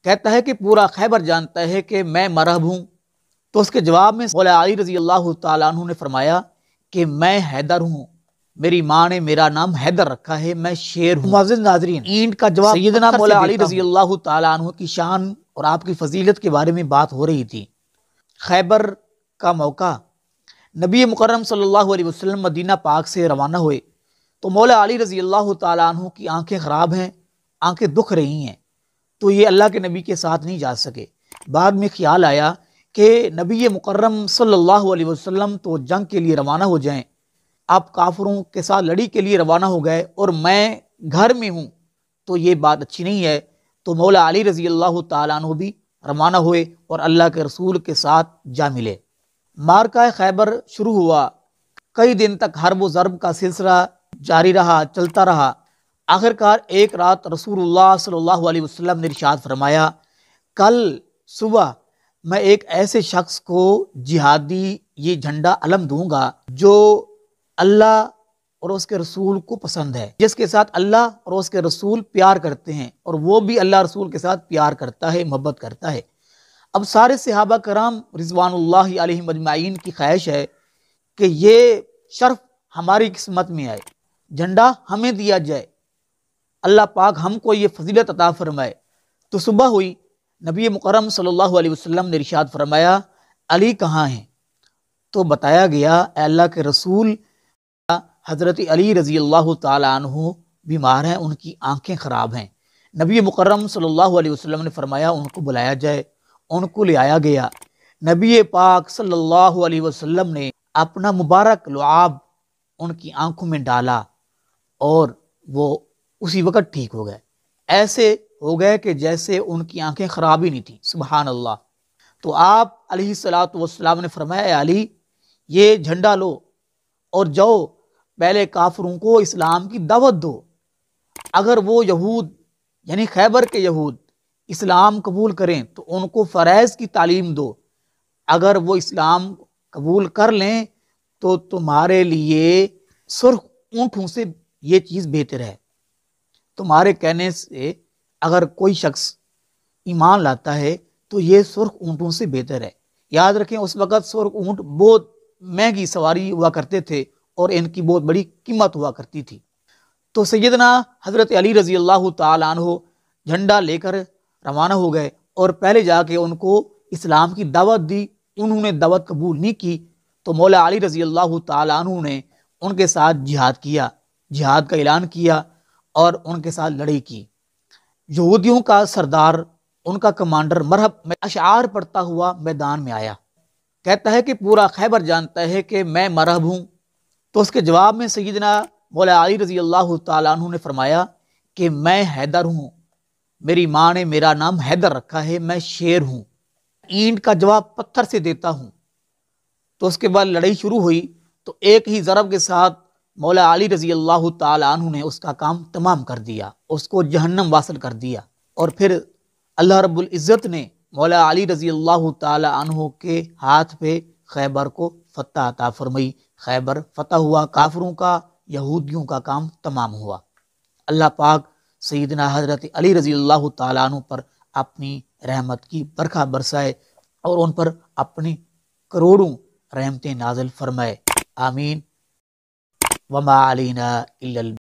کہتا ہے کہ پورا خیبر جانتا ہے کہ میں مرہب ہوں۔ تو اس کے جواب میں مولا علی رضی اللہ تعالیٰ عنہ نے فرمایا کہ میں حیدر ہوں، میری ماں نے میرا نام حیدر رکھا ہے، میں شیر ہوں۔ معزز ناظرین، اینٹ کا جواب سیدنا مولا علی رضی اللہ تعالیٰ عنہ کی شان اور آپ کی فضیلت کے بارے میں بات ہو رہی تھی۔ خیبر کا موقع، نبی مکرم صلی اللہ علیہ وسلم مدینہ پاک سے روانہ ہوئے تو مولا علی رضی اللہ تعالیٰ عنہ کی آنکھیں خراب ہیں، آنکھیں دکھ رہی ہیں، تو یہ اللہ کے نبی کے ساتھ نہیں جا سکے۔ بعد میں خیال آیا کہ نبی مکرم صلی اللہ علیہ وسلم تو جنگ کے لیے روانہ ہو جائیں، آپ کافروں کے ساتھ لڑائی کے لیے روانہ ہو گئے اور میں گھر میں ہوں، تو یہ بات اچھی نہیں ہے۔ تو مولا علی رضی اللہ تعالیٰ عنہ بھی روانہ ہوئے اور اللہ کے رسول کے ساتھ جا ملے۔ معرکہ خیبر شروع ہوا، کئی دن تک حرب و ضرب کا سلسلہ جاری رہا، چلتا رہا۔ آخرکار ایک رات رسول اللہ صلی اللہ علیہ وسلم نے ارشاد فرمایا، کل صبح میں ایک ایسے شخص کو جہادی یہ جھنڈا علم دوں گا جو اللہ اور اس کے رسول کو پسند ہے، جس کے ساتھ اللہ اور اس کے رسول پیار کرتے ہیں اور وہ بھی اللہ رسول کے ساتھ پیار کرتا ہے، محبت کرتا ہے۔ اب سارے صحابہ کرام رضوان اللہ علیہم اجمعین کی خواہش ہے کہ یہ شرف ہماری قسمت میں آئے، جھنڈا ہمیں دیا جائے، اللہ پاک ہم کو یہ فضیلت عطا فرمائے۔ تو صبح ہوئی، نبی مکرم صلی اللہ علیہ وسلم نے ارشاد فرمایا، علی کہاں ہیں؟ تو بتایا گیا، اے اللہ کے رسول، حضرت علی رضی اللہ تعالیٰ عنہ بیمار ہیں، ان کی آنکھیں خراب ہیں۔ نبی مکرم صلی اللہ علیہ وسلم نے فرمایا ان کو بلایا جائے، ان کو لے آیا گیا۔ نبی پاک صلی اللہ علیہ وسلم نے اپنا مبارک لعاب ان کی آنکھوں میں ڈالا اور وہ اسی وقت ٹھیک ہو گئے، ایسے ہو گئے کہ جیسے ان کی آنکھیں خراب ہی نہیں تھیں۔ سبحان اللہ۔ تو آپ علیہ الصلوۃ والسلام نے فرمایا، اے علی، یہ جھنڈا لو اور جاؤ پہلے کافروں کو اسلام کی دعوت دو، اگر وہ یہود یعنی خیبر کے یہود اسلام قبول کریں تو ان کو فرائض کی تعلیم دو، اگر وہ اسلام قبول کر لیں تو تمہارے لیے سرخ اونٹوں سے یہ چیز بہتر ہے۔ تمہارے کہنے سے اگر کوئی شخص ایمان لاتا ہے تو یہ سرخ اونٹوں سے بہتر ہے۔ یاد رکھیں اس وقت سرخ اونٹ بہت مہنگی سواری ہوا کرتے تھے اور ان کی بہت بڑی قیمت ہوا کرتی تھی۔ تو سیدنا حضرت علی رضی اللہ تعالیٰ عنہ جھنڈا لے کر روانہ ہو گئے اور پہلے جا کے ان کو اسلام کی دعوت دی، انہوں نے دعوت قبول نہیں کی تو مولا علی رضی اللہ تعالیٰ عنہ نے ان کے ساتھ جہاد کیا، جہاد کا اعلان کیا اور ان کے ساتھ لڑائی کی۔ یہودیوں کا سردار، ان کا کمانڈر مرحب میں اشعار پڑھتا ہوا میدان میں آیا، کہتا ہے کہ پورا خیبر جانتا ہے کہ میں مرحب ہوں۔ تو اس کے جواب میں سیدنا مولا علی رضی اللہ تعالیٰ عنہ نے فرمایا کہ میں حیدر ہوں، میری ماں نے میرا نام حیدر رکھا ہے، میں شیر ہوں، اینٹ کا جواب پتھر سے دیتا ہوں۔ تو اس کے بعد لڑائی شروع ہوئی تو ایک ہی ضرب کے ساتھ مولا علی رضی اللہ تعالیٰ عنہ نے اس کا کام تمام کر دیا، اس کو جہنم واصل کر دیا۔ اور پھر اللہ رب العزت نے مولا علی رضی اللہ تعالیٰ عنہ کے ہاتھ پہ خیبر کو فتح عطا فرمائی، خیبر فتح ہوا، کافروں کا، یہودیوں کا کام تمام ہوا۔ اللہ پاک سیدنا حضرت علی رضی اللہ تعالیٰ عنہ پر اپنی رحمت کی برکھا برسائے اور ان پر اپنی کروڑوں رحمتیں نازل فرمائے، آمین۔ وما علینا الا